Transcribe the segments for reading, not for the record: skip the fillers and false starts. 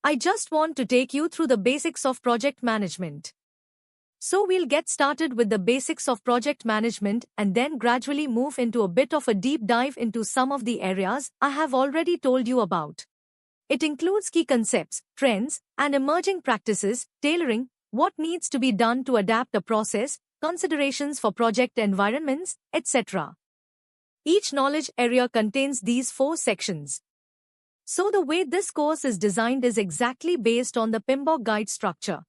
I just want to take you through the basics of project management. So we'll get started with the basics of project management and then gradually move into a bit of a deep dive into some of the areas I have already told you about. It includes key concepts, trends, and emerging practices, tailoring what needs to be done to adapt a process, considerations for project environments, etc. Each knowledge area contains these 4 sections. So the way this course is designed is exactly based on the PMBOK guide structure.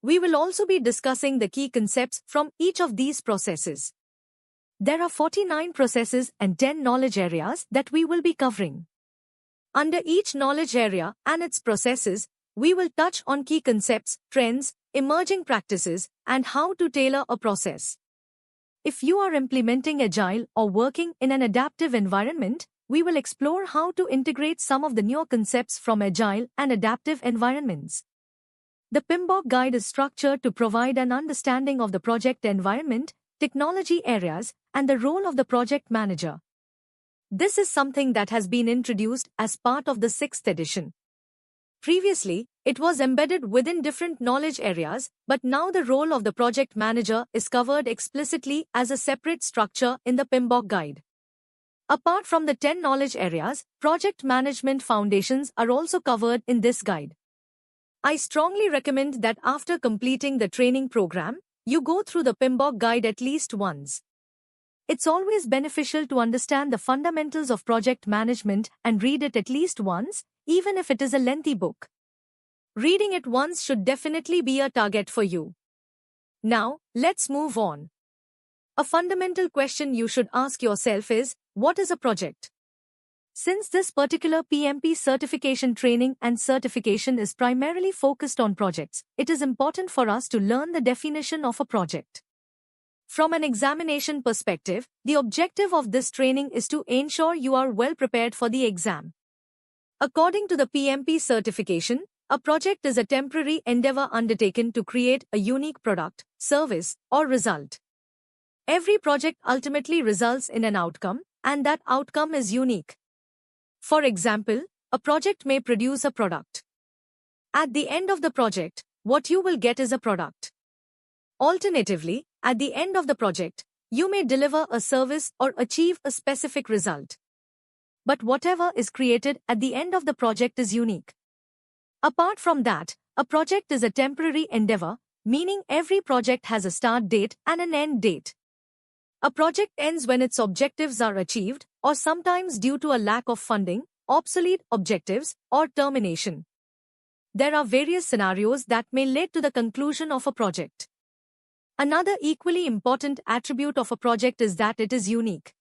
We will also be discussing the key concepts from each of these processes. There are 49 processes and 10 knowledge areas that we will be covering. Under each knowledge area and its processes, we will touch on key concepts, trends, emerging practices, and how to tailor a process. If you are implementing Agile or working in an adaptive environment, we will explore how to integrate some of the newer concepts from Agile and adaptive environments. The PMBOK guide is structured to provide an understanding of the project environment, technology areas, and the role of the project manager. This is something that has been introduced as part of the 6th edition. Previously, it was embedded within different knowledge areas, but now the role of the project manager is covered explicitly as a separate structure in the PMBOK guide. Apart from the 10 knowledge areas, project management foundations are also covered in this guide. I strongly recommend that after completing the training program, you go through the PMBOK guide at least once. It's always beneficial to understand the fundamentals of project management and read it at least once, even if it is a lengthy book. Reading it once should definitely be a target for you. Now, let's move on. A fundamental question you should ask yourself is, what is a project? Since this particular PMP certification training and certification is primarily focused on projects, it is important for us to learn the definition of a project. From an examination perspective, the objective of this training is to ensure you are well prepared for the exam. According to the PMP certification, a project is a temporary endeavor undertaken to create a unique product, service, or result. Every project ultimately results in an outcome, and that outcome is unique. For example, a project may produce a product. At the end of the project, what you will get is a product. Alternatively, at the end of the project, you may deliver a service or achieve a specific result. But whatever is created at the end of the project is unique. Apart from that, a project is a temporary endeavor, meaning every project has a start date and an end date. A project ends when its objectives are achieved, or sometimes due to a lack of funding, obsolete objectives, or termination. There are various scenarios that may lead to the conclusion of a project. Another equally important attribute of a project is that it is unique.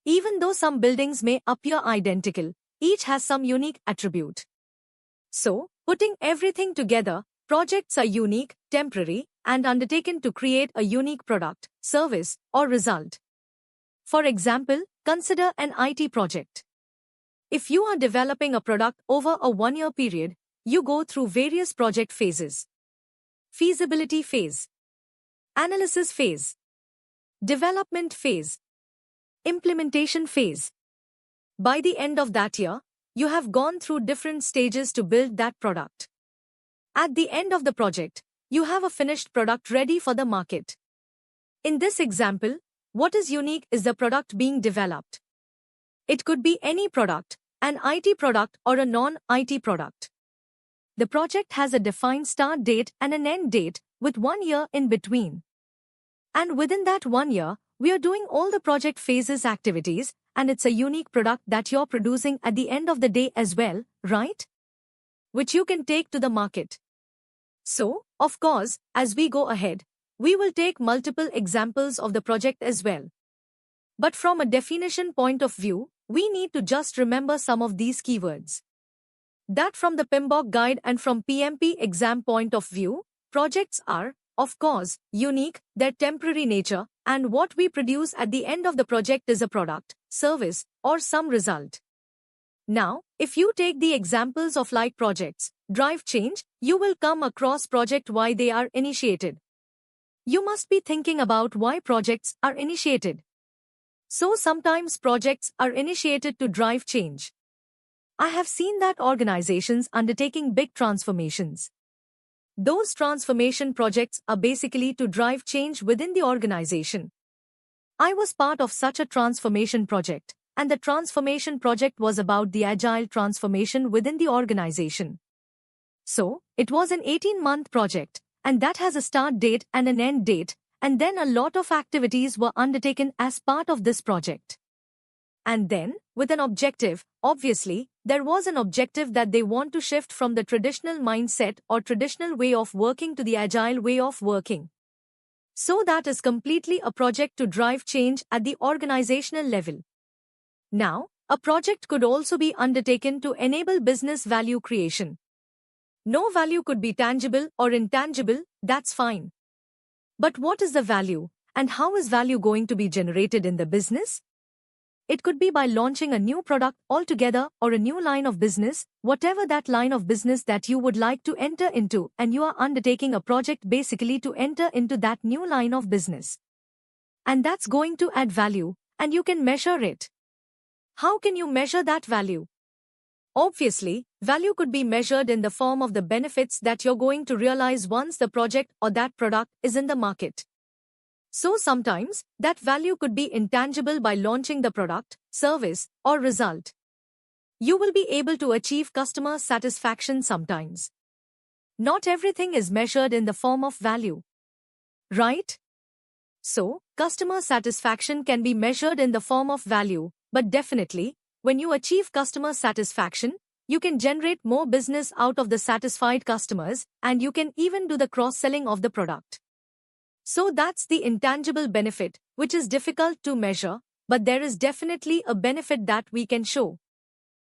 Even though some buildings may appear identical, each has some unique attribute. So, putting everything together, projects are unique, temporary, and undertaken to create a unique product, service, or result. For example, consider an IT project. If you are developing a product over a 1-year period, you go through various project phases. Feasibility phase, analysis phase, development phase, implementation phase. By the end of that year, you have gone through different stages to build that product. At the end of the project, you have a finished product ready for the market. In this example, what is unique is the product being developed. It could be any product, an IT product or a non-IT product. The project has a defined start date and an end date, with 1 year in between. And within that 1 year, we are doing all the project phases activities, and it's a unique product that you're producing at the end of the day as well, right? Which you can take to the market. So, of course, as we go ahead, we will take multiple examples of the project as well. But from a definition point of view, we need to just remember some of these keywords. That from the PMBOK guide and from PMP exam point of view, projects are, of course, unique, their temporary nature, and what we produce at the end of the project is a product, service, or some result. Now, if you take the examples of like projects, drive change, you will come across project why they are initiated. You must be thinking about why projects are initiated. So sometimes projects are initiated to drive change. I have seen that organizations undertaking big transformations. Those transformation projects are basically to drive change within the organization. I was part of such a transformation project, and the transformation project was about the agile transformation within the organization. So, it was an 18-month project, and that has a start date and an end date, and then a lot of activities were undertaken as part of this project. And then, with an objective, obviously, there was an objective that they want to shift from the traditional mindset or traditional way of working to the agile way of working. So that is completely a project to drive change at the organizational level. Now, a project could also be undertaken to enable business value creation. No value could be tangible or intangible, that's fine. But what is the value, and how is value going to be generated in the business? It could be by launching a new product altogether or a new line of business, whatever that line of business that you would like to enter into, and you are undertaking a project basically to enter into that new line of business. And that's going to add value, and you can measure it. How can you measure that value? Obviously, value could be measured in the form of the benefits that you're going to realize once the project or that product is in the market. So sometimes, that value could be intangible by launching the product, service, or result. You will be able to achieve customer satisfaction sometimes. Not everything is measured in the form of value. Right? So, customer satisfaction can be measured in the form of value, but definitely, when you achieve customer satisfaction, you can generate more business out of the satisfied customers, and you can even do the cross-selling of the product. So that's the intangible benefit, which is difficult to measure, but there is definitely a benefit that we can show.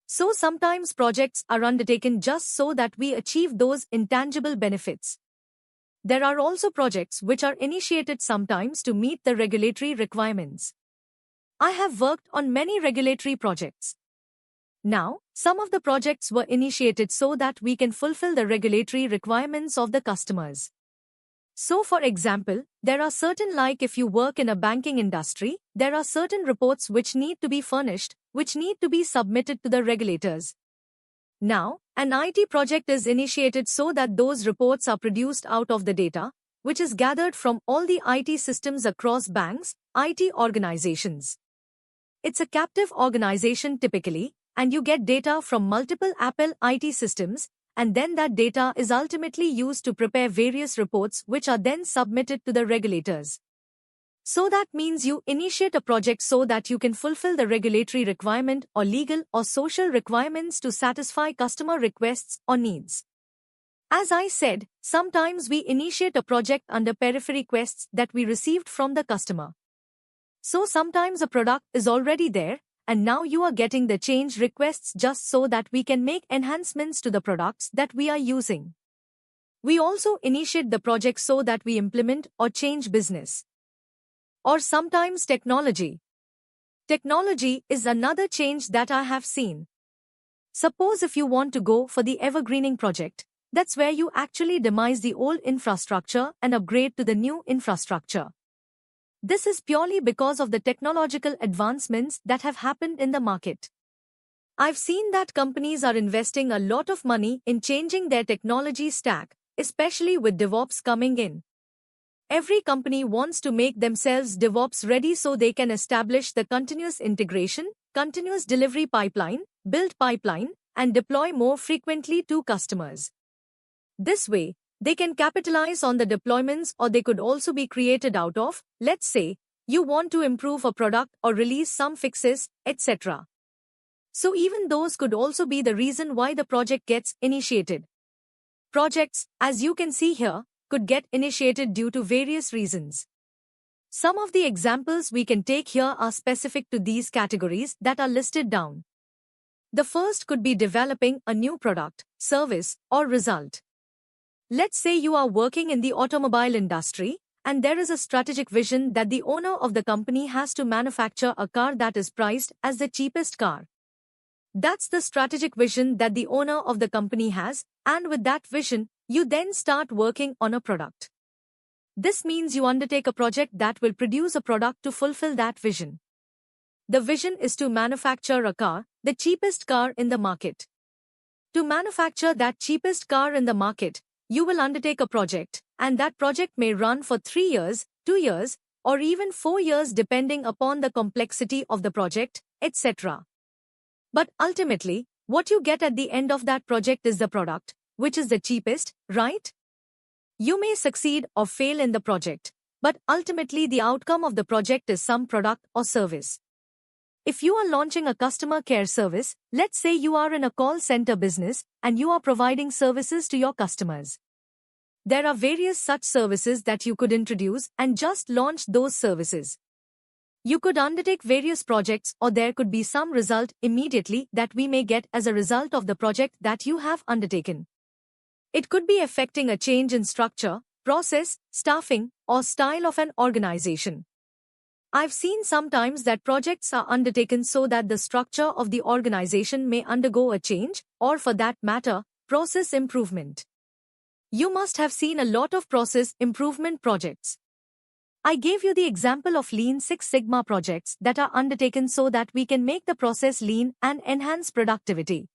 So sometimes projects are undertaken just so that we achieve those intangible benefits. There are also projects which are initiated sometimes to meet the regulatory requirements. I have worked on many regulatory projects. Now, some of the projects were initiated so that we can fulfill the regulatory requirements of the customers. So for example, there are certain, like if you work in a banking industry, there are certain reports which need to be furnished, which need to be submitted to the regulators. Now, an IT project is initiated so that those reports are produced out of the data, which is gathered from all the IT systems across banks, IT organizations. It's a captive organization typically, and you get data from multiple Apple IT systems, and then that data is ultimately used to prepare various reports which are then submitted to the regulators. So that means you initiate a project so that you can fulfill the regulatory requirement or legal or social requirements to satisfy customer requests or needs. As I said, sometimes we initiate a project under periphery requests that we received from the customer. So sometimes a product is already there, and now you are getting the change requests just so that we can make enhancements to the products that we are using. We also initiate the project so that we implement or change business. Or sometimes technology. Technology is another change that I have seen. Suppose if you want to go for the evergreening project, that's where you actually demise the old infrastructure and upgrade to the new infrastructure. This is purely because of the technological advancements that have happened in the market. I've seen that companies are investing a lot of money in changing their technology stack, especially with DevOps coming in. Every company wants to make themselves DevOps ready so they can establish the continuous integration, continuous delivery pipeline, build pipeline, and deploy more frequently to customers. This way, they can capitalize on the deployments, or they could also be created out of, let's say, you want to improve a product or release some fixes, etc. So even those could also be the reason why the project gets initiated. Projects, as you can see here, could get initiated due to various reasons. Some of the examples we can take here are specific to these categories that are listed down. The first could be developing a new product, service, or result. Let's say you are working in the automobile industry, and there is a strategic vision that the owner of the company has to manufacture a car that is priced as the cheapest car. That's the strategic vision that the owner of the company has, and with that vision, you then start working on a product. This means you undertake a project that will produce a product to fulfill that vision. The vision is to manufacture a car, the cheapest car in the market. To manufacture that cheapest car in the market, you will undertake a project, and that project may run for 3 years, 2 years, or even 4 years depending upon the complexity of the project, etc. But ultimately, what you get at the end of that project is the product, which is the cheapest, right? You may succeed or fail in the project, but ultimately the outcome of the project is some product or service. If you are launching a customer care service, let's say you are in a call center business and you are providing services to your customers. There are various such services that you could introduce and just launch those services. You could undertake various projects, or there could be some result immediately that we may get as a result of the project that you have undertaken. It could be affecting a change in structure, process, staffing, or style of an organization. I've seen sometimes that projects are undertaken so that the structure of the organization may undergo a change, or for that matter, process improvement. You must have seen a lot of process improvement projects. I gave you the example of Lean Six Sigma projects that are undertaken so that we can make the process lean and enhance productivity.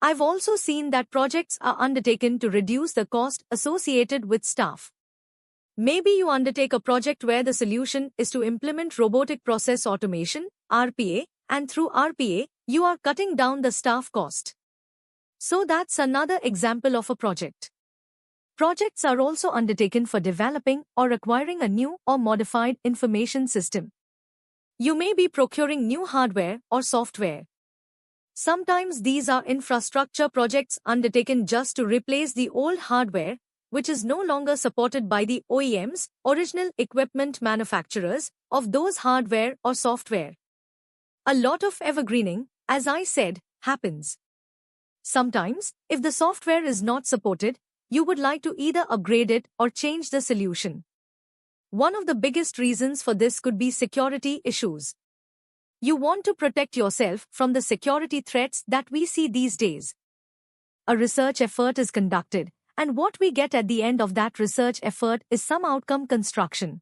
I've also seen that projects are undertaken to reduce the cost associated with staff. Maybe you undertake a project where the solution is to implement robotic process automation, RPA, and through RPA, you are cutting down the staff cost. So that's another example of a project. Projects are also undertaken for developing or acquiring a new or modified information system. You may be procuring new hardware or software. Sometimes these are infrastructure projects undertaken just to replace the old hardware, which is no longer supported by the OEMs, original equipment manufacturers, of those hardware or software. A lot of evergreening, as I said, happens. Sometimes, if the software is not supported, you would like to either upgrade it or change the solution. One of the biggest reasons for this could be security issues. You want to protect yourself from the security threats that we see these days. A research effort is conducted, and what we get at the end of that research effort is some outcome construction.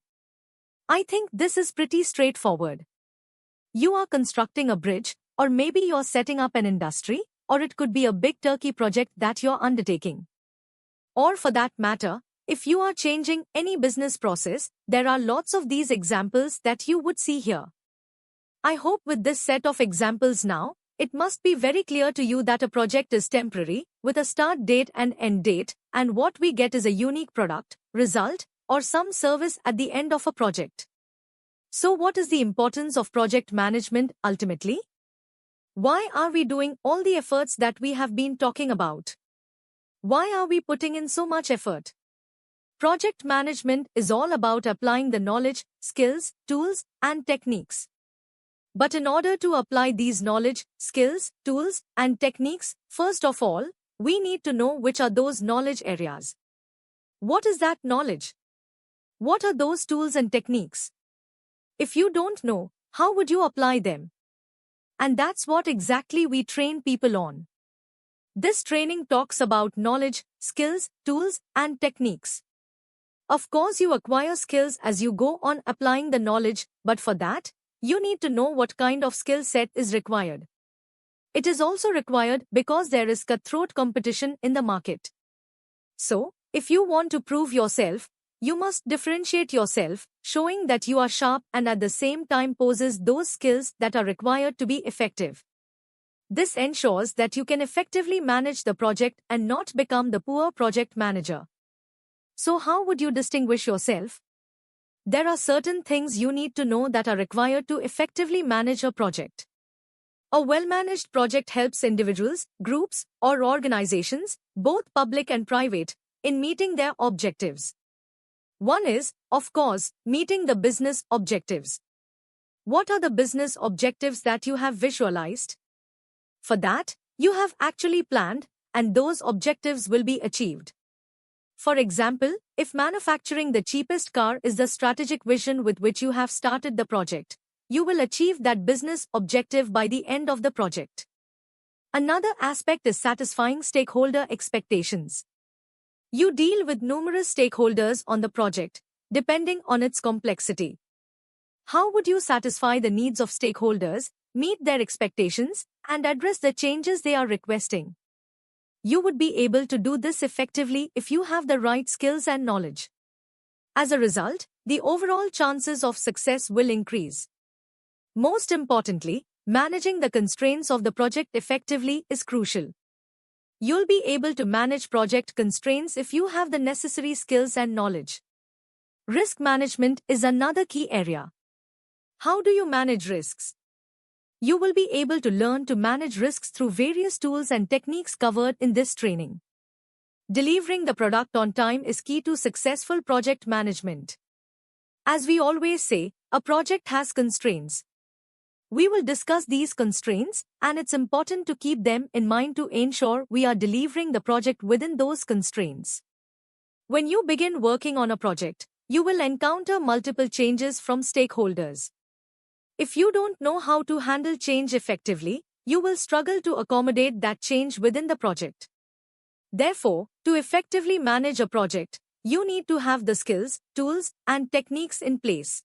I think this is pretty straightforward. You are constructing a bridge, or maybe you're setting up an industry, or it could be a big turkey project that you're undertaking. Or for that matter, if you are changing any business process, there are lots of these examples that you would see here. I hope with this set of examples now, it must be very clear to you that a project is temporary, with a start date and end date, and what we get is a unique product, result, or some service at the end of a project. So what is the importance of project management ultimately? Why are we doing all the efforts that we have been talking about? Why are we putting in so much effort? Project management is all about applying the knowledge, skills, tools, and techniques. But in order to apply these knowledge, skills, tools, and techniques, first of all, we need to know which are those knowledge areas. What is that knowledge? What are those tools and techniques? If you don't know, how would you apply them? And that's what exactly we train people on. This training talks about knowledge, skills, tools, and techniques. Of course, you acquire skills as you go on applying the knowledge, but for that, you need to know what kind of skill set is required. It is also required because there is cutthroat competition in the market. So, if you want to prove yourself, you must differentiate yourself, showing that you are sharp and at the same time possess those skills that are required to be effective. This ensures that you can effectively manage the project and not become the poor project manager. So how would you distinguish yourself? There are certain things you need to know that are required to effectively manage a project. A well-managed project helps individuals, groups, or organizations, both public and private, in meeting their objectives. One is, of course, meeting the business objectives. What are the business objectives that you have visualized? For that, you have actually planned, and those objectives will be achieved. For example, if manufacturing the cheapest car is the strategic vision with which you have started the project, you will achieve that business objective by the end of the project. Another aspect is satisfying stakeholder expectations. You deal with numerous stakeholders on the project, depending on its complexity. How would you satisfy the needs of stakeholders, meet their expectations, and address the changes they are requesting? You would be able to do this effectively if you have the right skills and knowledge. As a result, the overall chances of success will increase. Most importantly, managing the constraints of the project effectively is crucial. You'll be able to manage project constraints if you have the necessary skills and knowledge. Risk management is another key area. How do you manage risks? You will be able to learn to manage risks through various tools and techniques covered in this training. Delivering the product on time is key to successful project management. As we always say, a project has constraints. We will discuss these constraints, and it's important to keep them in mind to ensure we are delivering the project within those constraints. When you begin working on a project, you will encounter multiple changes from stakeholders. If you don't know how to handle change effectively, you will struggle to accommodate that change within the project. Therefore, to effectively manage a project, you need to have the skills, tools, and techniques in place.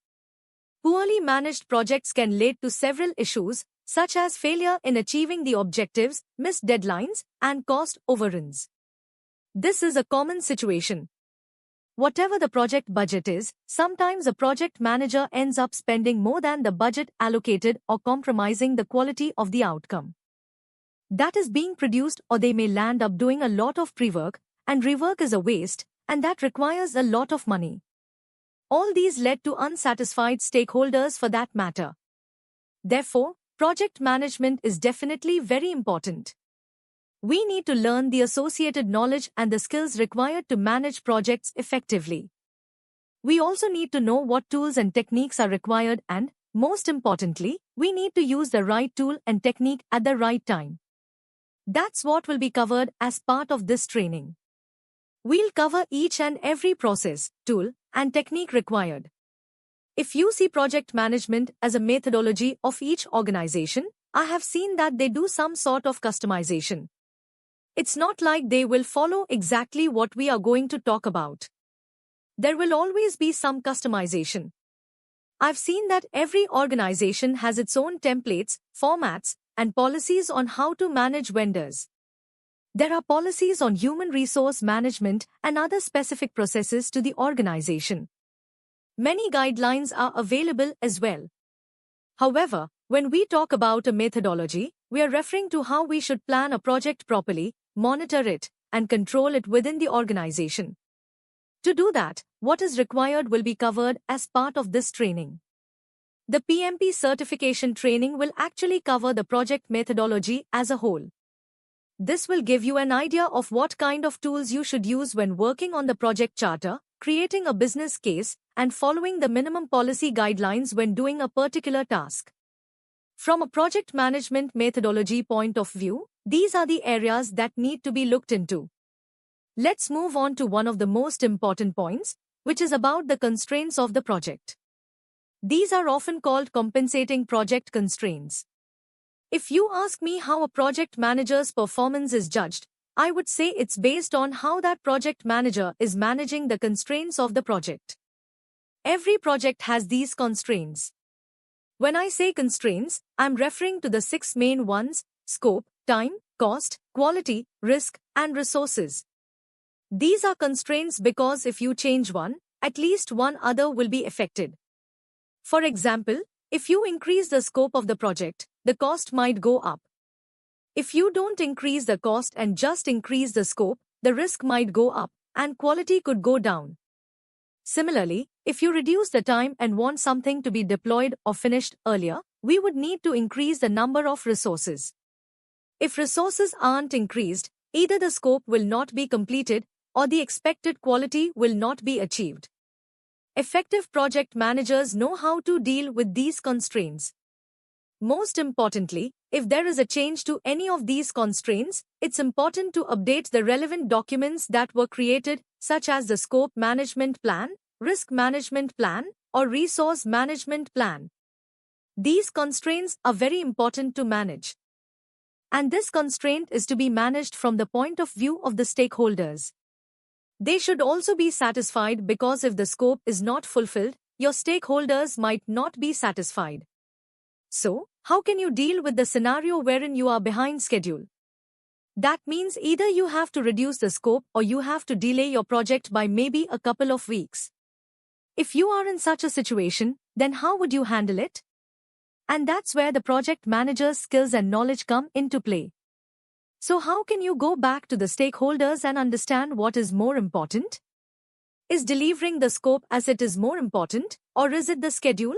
Poorly managed projects can lead to several issues, such as failure in achieving the objectives, missed deadlines, and cost overruns. This is a common situation. Whatever the project budget is, sometimes a project manager ends up spending more than the budget allocated or compromising the quality of the outcome that is being produced, or they may land up doing a lot of pre-work, and rework is a waste, and that requires a lot of money. All these led to unsatisfied stakeholders for that matter. Therefore, project management is definitely very important. We need to learn the associated knowledge and the skills required to manage projects effectively. We also need to know what tools and techniques are required and, most importantly, we need to use the right tool and technique at the right time. That's what will be covered as part of this training. We'll cover each and every process, tool, and technique required. If you see project management as a methodology of each organization, I have seen that they do some sort of customization. It's not like they will follow exactly what we are going to talk about. There will always be some customization. I've seen that every organization has its own templates, formats, and policies on how to manage vendors. There are policies on human resource management and other specific processes to the organization. Many guidelines are available as well. However, when we talk about a methodology, we are referring to how we should plan a project properly, monitor it, and control it within the organization. To do that, what is required will be covered as part of this training. The PMP certification training will actually cover the project methodology as a whole. This will give you an idea of what kind of tools you should use when working on the project charter, creating a business case, and following the minimum policy guidelines when doing a particular task. From a project management methodology point of view, these are the areas that need to be looked into. Let's move on to one of the most important points, which is about the constraints of the project. These are often called compensating project constraints. If you ask me how a project manager's performance is judged, I would say it's based on how that project manager is managing the constraints of the project. Every project has these constraints. When I say constraints, I'm referring to the 6 main ones: scope, time, cost, quality, risk, and resources. These are constraints because if you change one, at least one other will be affected. For example, if you increase the scope of the project, the cost might go up. If you don't increase the cost and just increase the scope, the risk might go up, and quality could go down. Similarly, if you reduce the time and want something to be deployed or finished earlier, we would need to increase the number of resources. If resources aren't increased, either the scope will not be completed or the expected quality will not be achieved. Effective project managers know how to deal with these constraints. Most importantly, if there is a change to any of these constraints, it's important to update the relevant documents that were created, such as the scope management plan, risk management plan, or resource management plan. These constraints are very important to manage. And this constraint is to be managed from the point of view of the stakeholders. They should also be satisfied because if the scope is not fulfilled, your stakeholders might not be satisfied. So, how can you deal with the scenario wherein you are behind schedule? That means either you have to reduce the scope or you have to delay your project by maybe a couple of weeks. If you are in such a situation, then how would you handle it? And that's where the project manager's skills and knowledge come into play. So how can you go back to the stakeholders and understand what is more important? Is delivering the scope as it is more important, or is it the schedule?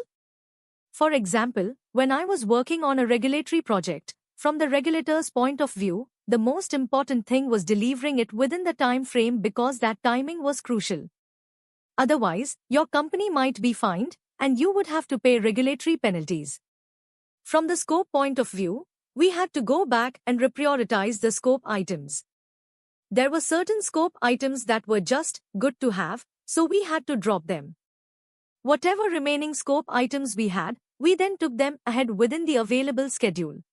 For example, when I was working on a regulatory project, from the regulator's point of view, the most important thing was delivering it within the time frame because that timing was crucial. Otherwise, your company might be fined, and you would have to pay regulatory penalties. From the scope point of view, we had to go back and reprioritize the scope items. There were certain scope items that were just good to have, so we had to drop them. Whatever remaining scope items we had, we then took them ahead within the available schedule.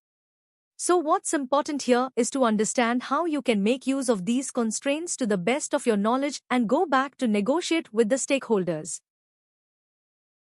So what's important here is to understand how you can make use of these constraints to the best of your knowledge and go back to negotiate with the stakeholders.